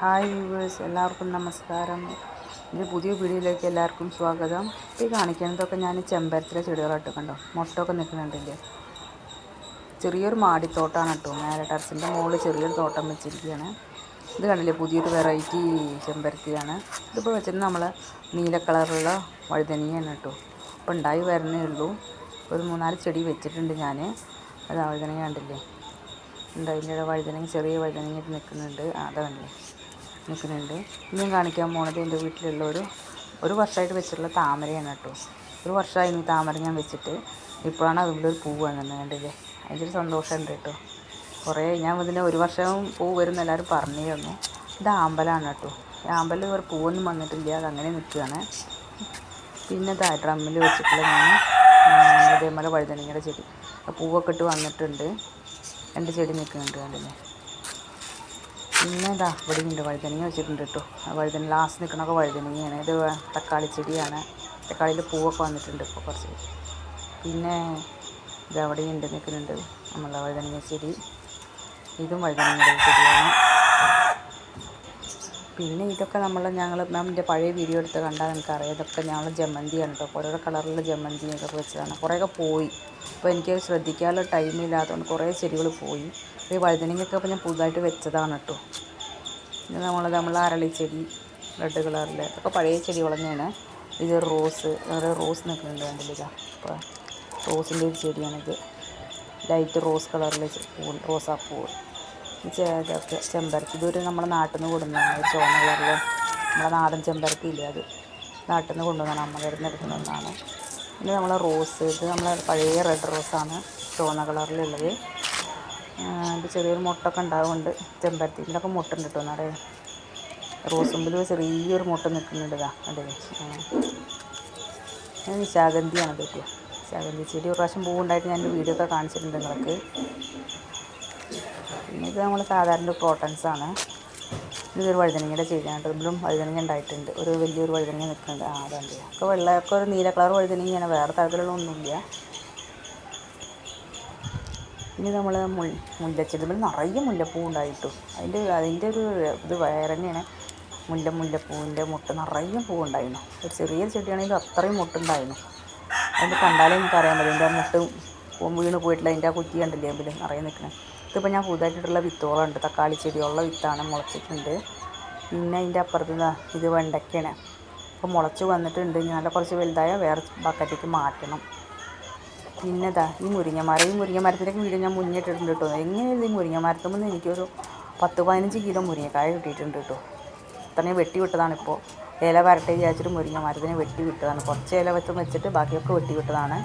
Hi viewers, എല്ലാവർക്കും നമസ്കാരം. എൻ്റെ പുതിയ വീഡിയോയിലേക്ക് എല്ലാവർക്കും സ്വാഗതം. ഈ കാണിക്കുന്നതൊക്കെ ഞാൻ ചെമ്പരത്തിലെ ചെടികളായിട്ട് കണ്ടോ, മുട്ടൊക്കെ നിൽക്കുന്നുണ്ടില്ലേ. ചെറിയൊരു മാടിത്തോട്ടമാണ് കേട്ടോ. മേലെ ടെറസിൻ്റെ മുകളിൽ ചെറിയൊരു തോട്ടം വെച്ചിരിക്കുകയാണ്. ഇത് കണ്ടില്ലേ, പുതിയൊരു വെറൈറ്റി ചെമ്പരത്തിയാണ്. ഇതിപ്പോൾ വെച്ചിട്ട് നമ്മൾ നീല കളറുള്ള വഴുതനങ്ങയാണ് കേട്ടോ. അപ്പോൾ ഉണ്ടായി വരുന്നേ ഉള്ളൂ. ഒരു 3-4 ചെടി വെച്ചിട്ടുണ്ട് ഞാൻ. അത് വഴുതനങ്ങ കണ്ടില്ലേ, ഉണ്ട്. അതിൻ്റെ വഴുതനങ്ങ, ചെറിയ വഴുതനങ്ങ നിൽക്കുന്നുണ്ട്. അതല്ലേ നിൽക്കുന്നുണ്ട്. ഇനിയും കാണിക്കാൻ പോണത് എൻ്റെ വീട്ടിലുള്ള ഒരു വർഷമായിട്ട് വെച്ചിട്ടുള്ള താമരയാണ് കേട്ടോ. ഒരു വർഷമായി ഈ താമര ഞാൻ വെച്ചിട്ട്. ഇപ്പോഴാണ് അതിൻ്റെ ഒരു പൂവ് വന്നത്, കണ്ടില്ലേ. അതിൻ്റെ ഒരു സന്തോഷമുണ്ട് കേട്ടോ. കുറേ ഞാൻ ഇതിന് ഒരു വർഷം പൂവ് വരുന്ന എല്ലാവരും പറഞ്ഞു തന്നു. ഇത് ആമ്പലാണ് കേട്ടോ. ഈ ആമ്പൽ ഒരു പൂവൊന്നും വന്നിട്ടില്ല, അതങ്ങനെ നിൽക്കുകയാണ്. പിന്നെ ഡ്രമ്മിൽ വെച്ചിട്ടുള്ള ഞാൻ അതേപോലെ വഴുതനങ്ങയുടെ ചെടി പൂവൊക്കെ ഇട്ട് വന്നിട്ടുണ്ട്. 2 ചെടി നിൽക്കുന്നുണ്ട്, കണ്ടില്ലേ. പിന്നെ ഇവിടെ ഉണ്ട് വഴുതനങ്ങ വെച്ചിട്ടുണ്ട് കേട്ടോ. വഴുതന ലാസ്റ്റ് നിൽക്കണൊക്കെ വഴുതനങ്ങയാണ്. ഇത് തക്കാളി ചെടിയാണ്. തക്കാളിയിൽ പൂവൊക്കെ വന്നിട്ടുണ്ട് ഇപ്പോൾ കുറച്ച്. പിന്നെ അവിടെ ഉണ്ട് നിൽക്കുന്നുണ്ട് നമ്മളെ വഴുതനങ്ങ ചെടി. ഇതും വഴുതനങ്ങയുടെ ചെടിയാണ്. പിന്നെ ഇതൊക്കെ ഞങ്ങൾ എൻ്റെ പഴയ വീഡിയോ എടുത്ത് കണ്ടാൽ എനിക്കറിയാം. ഇതൊക്കെ ഞങ്ങൾ ജമന്തിയാണ് കേട്ടോ. ഓരോരോ കളറിലുള്ള ജമന്തിയൊക്കെ വെച്ചതാണ്. കുറേയൊക്കെ പോയി. അപ്പോൾ എനിക്ക് ശ്രദ്ധിക്കാനുള്ള ടൈമില്ലാത്തതുകൊണ്ട് കുറേ ചെടികൾ പോയി. ഈ വഴുതനങ്ങയൊക്കെ അപ്പോൾ ഞാൻ പുതുതായിട്ട് വെച്ചതാണ് കേട്ടോ. ഇത് നമ്മൾ അരളിച്ചെടി റെഡ് കളറിൽ, ഒക്കെ പഴയ ചെടികൾ തന്നെയാണ്. ഇത് റോസ് നിൽക്കുന്നുണ്ട്, കണ്ടില്ല. അപ്പോൾ റോസിൻ്റെ ഒരു ചെടിയാണിത്. ലൈറ്റ് റോസ് കളറിലെ റോസാപ്പൂവ്. ഇതൊക്കെ ചെമ്പരത്തി. ഇതൊരു നമ്മുടെ നാട്ടിൽ നിന്ന് കൊണ്ടുവന്നതാണ്. ഒരു ചുവന്ന കളറിൽ നമ്മുടെ നാടൻ ചെമ്പരത്തി ഇല്ലേ, അത് നാട്ടിൽ നിന്ന് കൊണ്ടുവന്നാണ്, നമ്മുടെ അടുത്ത് എടുക്കുന്നതാണ്. പിന്നെ നമ്മളെ റോസ്, ഇത് നമ്മളെ പഴയ റെഡ് റോസാണ്, ചുവന്ന കളറിലുള്ളത്. ഇത് ചെറിയൊരു മുട്ടൊക്കെ ഉണ്ടാകുന്നുണ്ട്. ചെമ്പരത്തിയിലൊക്കെ മുട്ടുണ്ട് കേട്ടോ. നിറയെ റോസുമ്പിൽ ചെറിയൊരു മുട്ട നിൽക്കുന്നുണ്ട്. അതെ, നിശാഗന്ധിയാണ് കേട്ടോ. നിശാഗന്ധി ചെടി ഒരു പ്രാവശ്യം പൂവുണ്ടായിട്ട് ഞാൻ വീഡിയോ ഒക്കെ കാണിച്ചിട്ടുണ്ട് നിങ്ങൾക്ക്. പിന്നെ ഇത് നമ്മൾ സാധാരണ പ്രോട്ടൻസാണ്. ഇതൊരു വഴുതനങ്ങയുടെ ചെടിയാണ്. ഇതിലും വഴുതനങ്ങ ഉണ്ടായിട്ടുണ്ട്. ഒരു വലിയൊരു വഴുതനങ്ങ നിൽക്കുന്നുണ്ട്. അതുണ്ട്. ഒക്കെ വെള്ളമൊക്കെ ഒരു നീല കളർ വഴുതനങ്ങയാണ്, വേറെ തരത്തിലുള്ള ഒന്നുമില്ല. ഇനി നമ്മൾ മുല്ലച്ചെടി നിറയെ മുല്ലപ്പൂ ഉണ്ടായിട്ടു. അതിൻ്റെ ഒരു ഇത് വേറെ തന്നെയാണ്. മുല്ലപ്പൂവിൻ്റെ മുട്ട നിറയെ പൂവുണ്ടായിരുന്നു. ഒരു ചെറിയ ചെടിയാണെങ്കിലും അത്രയും മുട്ടുണ്ടായിരുന്നു. അതിൻ്റെ കണ്ടാലേ എനിക്കറിയാൻ പറ്റും. അതിൻ്റെ മുട്ട് വീണ് പോയിട്ടില്ല. അതിൻ്റെ ആ കുറ്റി കണ്ടില്ലേ അതിൽ നിറയെ നിൽക്കുന്നത്. ഇതിപ്പോൾ ഞാൻ പുതുതായിട്ടുള്ള വിത്തോളുണ്ട്. തക്കാളി ചെടിയുള്ള വിത്താണ്, മുളച്ചിട്ടുണ്ട്. പിന്നെ അതിൻ്റെ അപ്പുറത്ത് ഇത് വെണ്ടയ്ക്കാണ്. അപ്പോൾ മുളച്ച് വന്നിട്ടുണ്ട്. നല്ല കുറച്ച് വലുതായ വേറെ ബക്കറ്റിലേക്ക് മാറ്റണം. പിന്നെ ഈ മുരിങ്ങമരത്തിലേക്ക് വീഡിയോ ഞാൻ മുന്നിട്ടിട്ടുണ്ട് കേട്ടോ. എങ്ങനെയുള്ള ഈ മുരിങ്ങമരത്തുമ്പോൾ എനിക്കൊരു 10-15 കിലോ മുരിങ്ങക്കായ കിട്ടിയിട്ടുണ്ട് കേട്ടോ. അത്രയും വെട്ടി വിട്ടതാണിപ്പോൾ. ഇല വരട്ടെ വിചാരിച്ചിട്ട് മുരിങ്ങമരത്തിന് വെട്ടി വിട്ടതാണ്. കുറച്ച് ഇല വെച്ചിട്ട് ബാക്കിയൊക്കെ വെട്ടി വിട്ടതാണ്.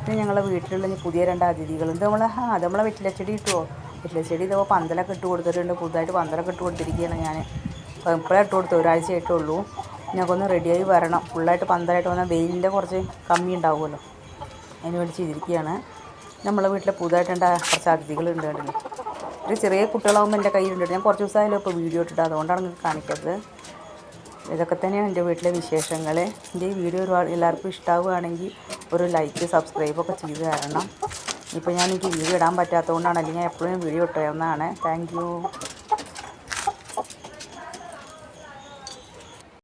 പിന്നെ ഞങ്ങളുടെ വീട്ടിലുള്ള പുതിയ 2 അതിഥികളുണ്ട്. നമ്മളെ വെറ്റിലച്ചെടി കിട്ടുമോ. വെറ്റിലച്ചെടി ഇതോ പന്തലൊക്കെ ഇട്ട് കൊടുത്തിട്ടുണ്ട്. പുതുതായിട്ട് പന്തലൊക്കെ ഇട്ട് കൊടുത്തിരിക്കുകയാണ് ഞാൻ. ഇപ്പോഴേ ഇട്ട് കൊടുത്തു, ഒരാഴ്ചയായിട്ടേ ഉള്ളൂ. ഞങ്ങൾക്കൊന്ന് റെഡിയായി വരണം. ഫുള്ളായിട്ട് പന്തലായിട്ട് വന്നാൽ വെയിലിൻ്റെ കുറച്ച് കമ്മി ഉണ്ടാവുമല്ലോ, അതിന് വേണ്ടി ചെയ്തിരിക്കുകയാണ്. നമ്മളെ വീട്ടിലെ പുതുതായിട്ട് കുറച്ച് അതിഥികളുണ്ട്, കണ്ടില്ലേ. ഒരു ചെറിയ കുട്ടികളാകുമ്പോൾ എൻ്റെ കയ്യിലുണ്ട്. ഞാൻ കുറച്ച് ദിവസമായാലും ഇപ്പോൾ വീഡിയോ ഇട്ടിട്ട്, അതുകൊണ്ടാണ് നിങ്ങൾക്ക് കാണിക്കുന്നത്. ഇതൊക്കെ തന്നെയാണ് എൻ്റെ വീട്ടിലെ വിശേഷങ്ങൾ. എൻ്റെ ഈ വീഡിയോ എല്ലാവർക്കും ഇഷ്ടമാവുകയാണെങ്കിൽ ഒരു ലൈക്ക്, സബ്സ്ക്രൈബൊക്കെ ചെയ്ത് തരണം. ഇപ്പോൾ എനിക്ക് വീഡിയോ ഇടാൻ പറ്റാത്തതുകൊണ്ടാണ്, അല്ലെങ്കിൽ ഞാൻ എപ്പോഴും വീഡിയോ ഇട്ടായിരുന്നതാണ്. Thank you.